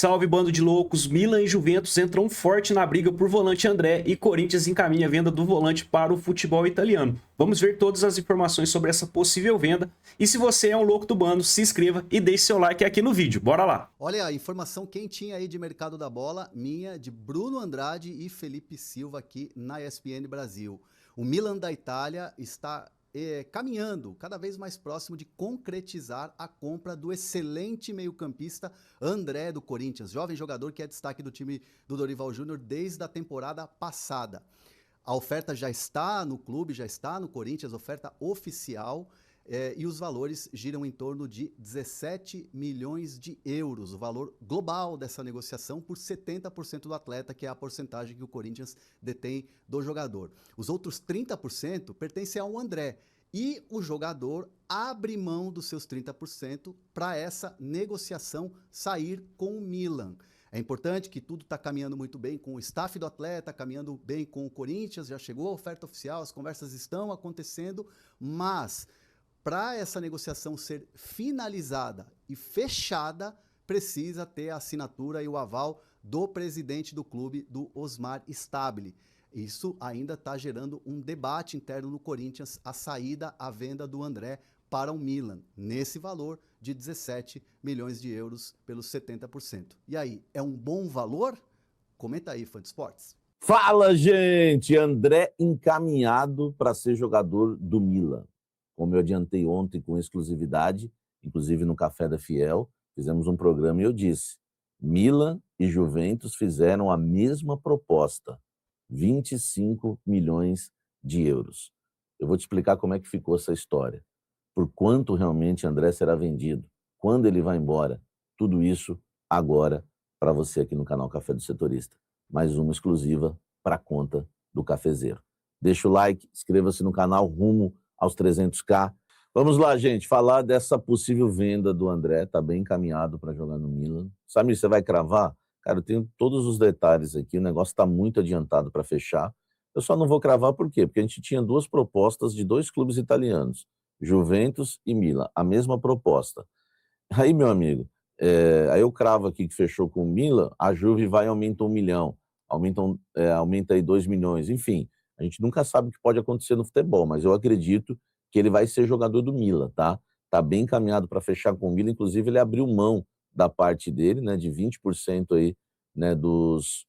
salve, bando de loucos! Milan e Juventus entram forte na briga por volante André e Corinthians encaminha a venda do volante para o futebol italiano. Vamos ver todas as informações sobre essa possível venda. E se você é um louco do bando, se inscreva e deixe seu like aqui no vídeo. Bora lá! Olha a informação quentinha aí de mercado da bola, minha, de Bruno Andrade e Felipe Silva aqui na ESPN Brasil. O Milan da Itália está caminhando cada vez mais próximo de concretizar a compra do excelente meio-campista André do Corinthians, jovem jogador que é destaque do time do Dorival Júnior desde a temporada passada. A oferta já está no clube, já está no Corinthians, oferta oficial, e os valores giram em torno de 17 milhões de euros, o valor global dessa negociação por 70% do atleta, que é a porcentagem que o Corinthians detém do jogador. Os outros 30% pertencem ao André, e o jogador abre mão dos seus 30% para essa negociação sair com o Milan. É importante que tudo está caminhando muito bem com o staff do atleta, caminhando bem com o Corinthians, já chegou a oferta oficial, as conversas estão acontecendo, mas para essa negociação ser finalizada e fechada, precisa ter a assinatura e o aval do presidente do clube, do Osmar Stabile. Isso ainda está gerando um debate interno no Corinthians, a saída, a venda do André para o Milan, nesse valor de 17 milhões de euros pelos 70%. E aí, é um bom valor? Comenta aí, fã de esportes. Fala, gente! André encaminhado para ser jogador do Milan. Como eu adiantei ontem com exclusividade, inclusive no Café da Fiel, fizemos um programa e eu disse, Milan e Juventus fizeram a mesma proposta, 25 milhões de euros. Eu vou te explicar como é que ficou essa história, por quanto realmente André será vendido, quando ele vai embora, tudo isso agora para você aqui no canal Café do Setorista. Mais uma exclusiva para a conta do cafezeiro. Deixa o like, inscreva-se no canal rumo aos 300k. Vamos lá, gente, falar dessa possível venda do André, tá bem encaminhado para jogar no Milan. Samir, você vai cravar? Cara, eu tenho todos os detalhes aqui, o negócio está muito adiantado para fechar. Eu só não vou cravar por quê? Porque a gente tinha duas propostas de dois clubes italianos, Juventus e Milan, a mesma proposta. Aí, meu amigo, aí eu cravo aqui que fechou com o Milan, a Juve vai e aumenta 1 milhão, aumenta aí 2 milhões, enfim. A gente nunca sabe o que pode acontecer no futebol, mas eu acredito que ele vai ser jogador do Milan, tá? Tá bem encaminhado para fechar com o Milan, inclusive ele abriu mão da parte dele, né, de 20% aí, né, dos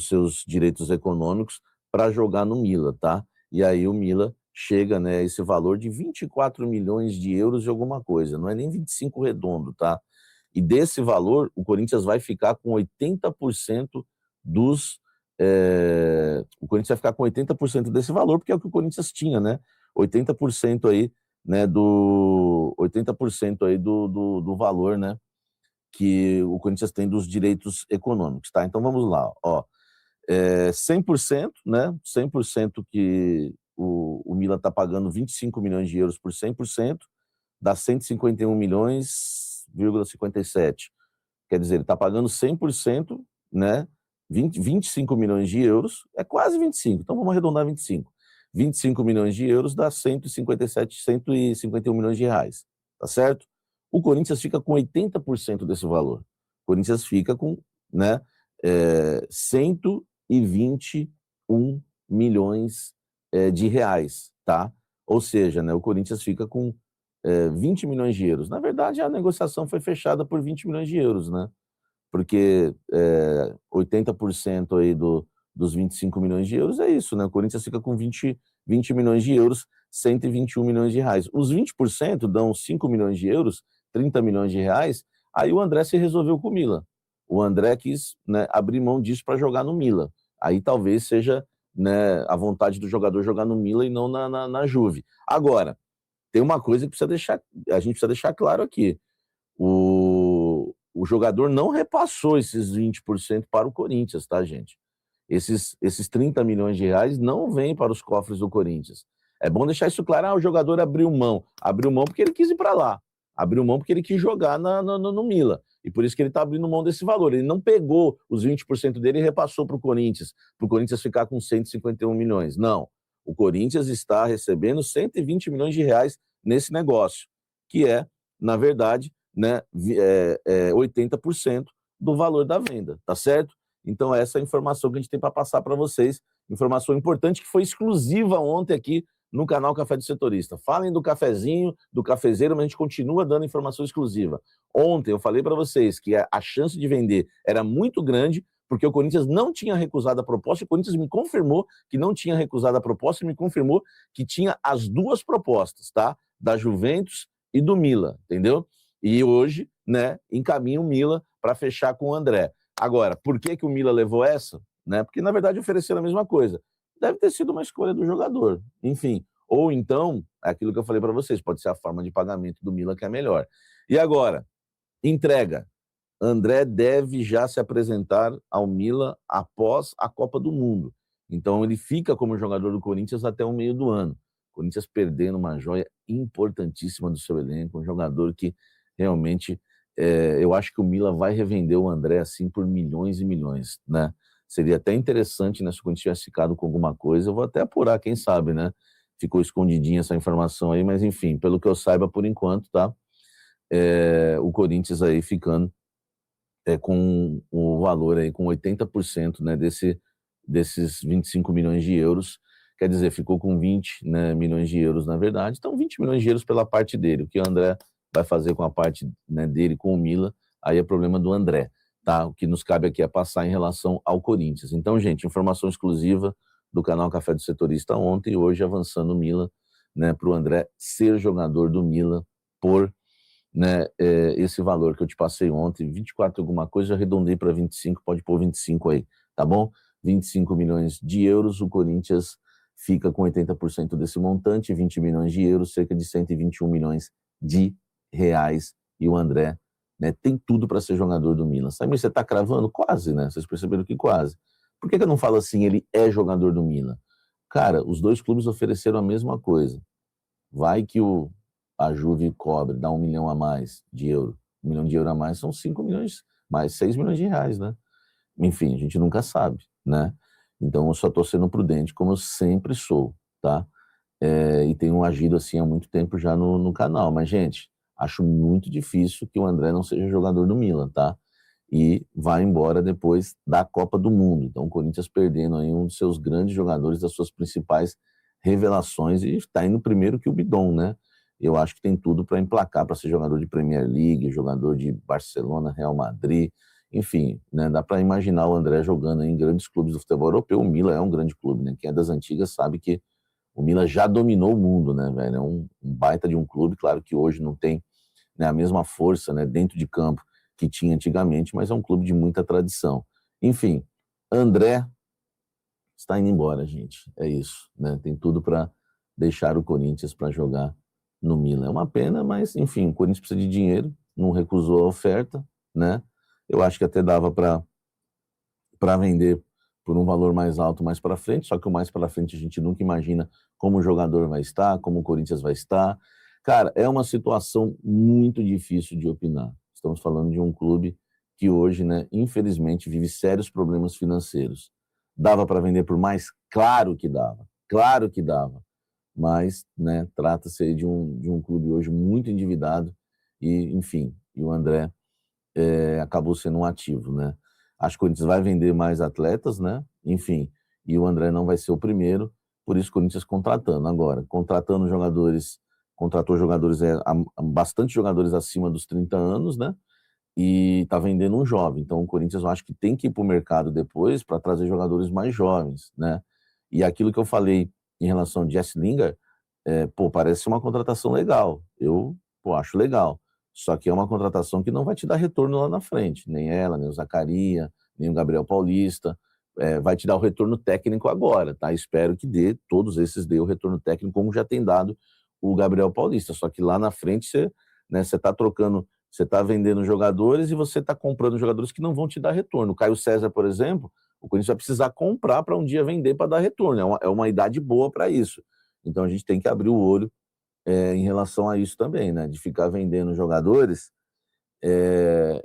seus direitos econômicos para jogar no Milan, tá? E aí o Milan chega, né, esse valor de 24 milhões de euros e alguma coisa, não é nem 25 redondo, tá? E desse valor, o Corinthians vai ficar com 80% dos... o Corinthians vai ficar com 80% desse valor, porque é o que o Corinthians tinha, né? 80% aí, né, 80% aí do valor, né, que o Corinthians tem dos direitos econômicos, tá? Então vamos lá, ó. 100%, né? 100% que o Milan tá pagando 25 milhões de euros por 100%, dá 151 milhões,57. Quer dizer, ele tá pagando 100%, né? 25 milhões de euros, é quase 25, então vamos arredondar 25. 25 milhões de euros dá 151 milhões de reais, tá certo? O Corinthians fica com 80% desse valor. O Corinthians fica com, né, 121 milhões de reais, tá? Ou seja, né, o Corinthians fica com 20 milhões de euros. Na verdade, a negociação foi fechada por 20 milhões de euros, né? Porque 80% aí dos 25 milhões de euros é isso, né? O Corinthians fica com 20 milhões de euros, 121 milhões de reais. Os 20% dão 5 milhões de euros, 30 milhões de reais, aí o André se resolveu com o Milan. O André quis, né, abrir mão disso para jogar no Milan. Aí talvez seja, né, a vontade do jogador jogar no Milan e não na Juve. Agora, tem uma coisa que a gente precisa deixar claro aqui. O jogador não repassou esses 20% para o Corinthians, tá, gente? Esses 30 milhões de reais não vêm para os cofres do Corinthians. É bom deixar isso claro, o jogador abriu mão porque ele quis ir para lá, abriu mão porque ele quis jogar no Milan, e por isso que ele está abrindo mão desse valor. Ele não pegou os 20% dele e repassou para o Corinthians ficar com 151 milhões, não. O Corinthians está recebendo 120 milhões de reais nesse negócio, que é, na verdade, né, 80% do valor da venda, tá certo? Então essa é a informação que a gente tem para passar para vocês, informação importante que foi exclusiva ontem aqui no canal Café do Setorista. Falem do cafezinho, do cafezeiro, mas a gente continua dando informação exclusiva. Ontem eu falei para vocês que a chance de vender era muito grande, porque o Corinthians não tinha recusado a proposta, e o Corinthians me confirmou que não tinha recusado a proposta e me confirmou que tinha as duas propostas, tá? Da Juventus e do Milan, entendeu? E hoje, né, encaminha o Milan para fechar com o André. Agora, por que o Milan levou essa? Né? Porque, na verdade, ofereceram a mesma coisa. Deve ter sido uma escolha do jogador, enfim. Ou então, aquilo que eu falei para vocês, pode ser a forma de pagamento do Milan que é melhor. E agora, entrega. André deve já se apresentar ao Milan após a Copa do Mundo. Então ele fica como jogador do Corinthians até o meio do ano. O Corinthians perdendo uma joia importantíssima do seu elenco, um jogador que realmente eu acho que o Milan vai revender o André assim por milhões e milhões, né? Seria até interessante, né, se o Corinthians tivesse ficado com alguma coisa, eu vou até apurar, quem sabe, né? Ficou escondidinha essa informação aí, mas enfim, pelo que eu saiba por enquanto, tá? O Corinthians aí ficando com o valor aí, com 80%, né, desses 25 milhões de euros, quer dizer, ficou com 20, né, milhões de euros, na verdade, então 20 milhões de euros pela parte dele, o que o André vai fazer com a parte, né, dele com o Milan, aí é problema do André, tá? O que nos cabe aqui é passar em relação ao Corinthians. Então, gente, informação exclusiva do canal Café do Setorista ontem e hoje avançando o Milan, né, para o André ser jogador do Milan por, né, esse valor que eu te passei ontem, 24 alguma coisa, eu arredondei para 25, pode pôr 25 aí, tá bom? 25 milhões de euros, o Corinthians fica com 80% desse montante, 20 milhões de euros, cerca de 121 milhões de reais, e o André, né, tem tudo para ser jogador do Milan. Sabe, você está cravando? Quase, né? Vocês perceberam que quase. Por que eu não falo assim, ele é jogador do Milan? Cara, os dois clubes ofereceram a mesma coisa. Vai que a Juve cobre, dá 1 milhão a mais de euro. 1 milhão de euro a mais são 5 milhões, mais 6 milhões de reais, né? Enfim, a gente nunca sabe, né? Então eu só estou sendo prudente, como eu sempre sou, tá? E tenho agido assim há muito tempo já no canal. Mas, gente, acho muito difícil que o André não seja jogador do Milan, tá? E vai embora depois da Copa do Mundo. Então o Corinthians perdendo aí um dos seus grandes jogadores, das suas principais revelações, e está indo primeiro que o Bidon, né? Eu acho que tem tudo para emplacar, para ser jogador de Premier League, jogador de Barcelona, Real Madrid, enfim, né? Dá para imaginar o André jogando em grandes clubes do futebol europeu. O Milan é um grande clube, né? Quem é das antigas sabe que o Milan já dominou o mundo, né, velho? É um baita de um clube, claro que hoje não tem, né, a mesma força, né, dentro de campo que tinha antigamente, mas é um clube de muita tradição. Enfim, André está indo embora, gente. É isso, né? Tem tudo para deixar o Corinthians para jogar no Milan. É uma pena, mas enfim, o Corinthians precisa de dinheiro, não recusou a oferta, né? Eu acho que até dava para vender por um valor mais alto mais para frente, só que o mais para frente a gente nunca imagina como o jogador vai estar, como o Corinthians vai estar. Cara, é uma situação muito difícil de opinar. Estamos falando de um clube que hoje, né, infelizmente, vive sérios problemas financeiros. Dava para vender por mais? Claro que dava. Mas, né, trata-se aí de um clube hoje muito endividado e, enfim, e o André acabou sendo um ativo, né? Acho que o Corinthians vai vender mais atletas, né? Enfim, e o André não vai ser o primeiro, por isso o Corinthians contratando. Agora, contratando jogadores, contratou jogadores, bastante jogadores acima dos 30 anos, né? E tá vendendo um jovem. Então o Corinthians eu acho que tem que ir para o mercado depois para trazer jogadores mais jovens, né? E aquilo que eu falei em relação ao Jesse Lingard, pô, parece uma contratação legal. Eu, pô, acho legal. Só que é uma contratação que não vai te dar retorno lá na frente. Nem ela, nem o Zaccaria, nem o Gabriel Paulista. Vai te dar o retorno técnico agora, tá? Espero que todos esses dê o retorno técnico, como já tem dado o Gabriel Paulista. Só que lá na frente você tá trocando, você tá vendendo jogadores e você tá comprando jogadores que não vão te dar retorno. O Caio César, por exemplo, o Corinthians vai precisar comprar para um dia vender para dar retorno. É uma idade boa para isso. Então a gente tem que abrir o olho em relação a isso também, né? De ficar vendendo jogadores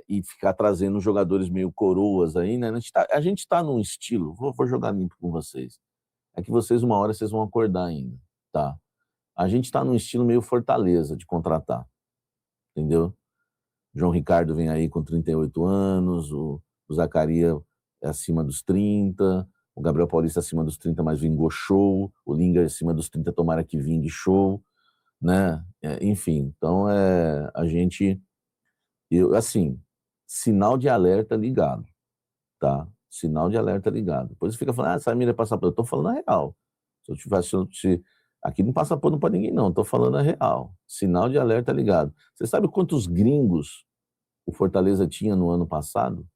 e ficar trazendo jogadores meio coroas aí, né? A gente tá num estilo, vou jogar limpo com vocês. É que vocês, uma hora, vocês vão acordar ainda, tá? A gente tá num estilo meio Fortaleza de contratar, entendeu? João Ricardo vem aí com 38 anos, o Zacarias é acima dos 30, o Gabriel Paulista acima dos 30, mas vingou show, o Linga acima dos 30, tomara que vingue show, né? Enfim, então a gente, assim, sinal de alerta ligado, tá? Sinal de alerta ligado. Depois você fica falando, Samir é passaporte. Eu tô falando a real. Aqui não passa pano pra ninguém, não. Tô falando a real. Sinal de alerta ligado. Você sabe quantos gringos o Fortaleza tinha no ano passado?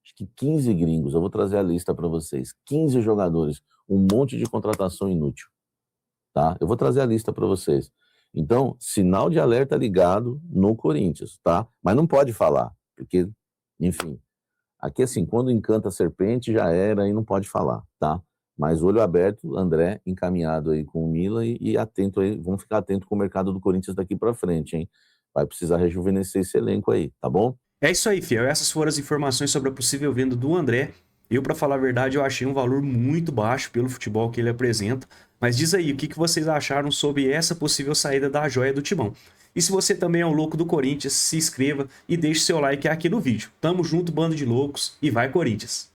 Acho que 15 gringos. Eu vou trazer a lista para vocês. 15 jogadores. Um monte de contratação inútil. Tá? Eu vou trazer a lista para vocês. Então, sinal de alerta ligado no Corinthians, tá? Mas não pode falar, porque, enfim, aqui assim, quando encanta a serpente já era e não pode falar, tá? Mas olho aberto, André encaminhado aí com o Milan e atento aí, vamos ficar atento com o mercado do Corinthians daqui para frente, hein? Vai precisar rejuvenescer esse elenco aí, tá bom? É isso aí, fiel. Essas foram as informações sobre a possível venda do André. Eu, para falar a verdade, eu achei um valor muito baixo pelo futebol que ele apresenta. Mas diz aí, o que vocês acharam sobre essa possível saída da joia do Timão? E se você também é um louco do Corinthians, se inscreva e deixe seu like aqui no vídeo. Tamo junto, bando de loucos, e vai Corinthians!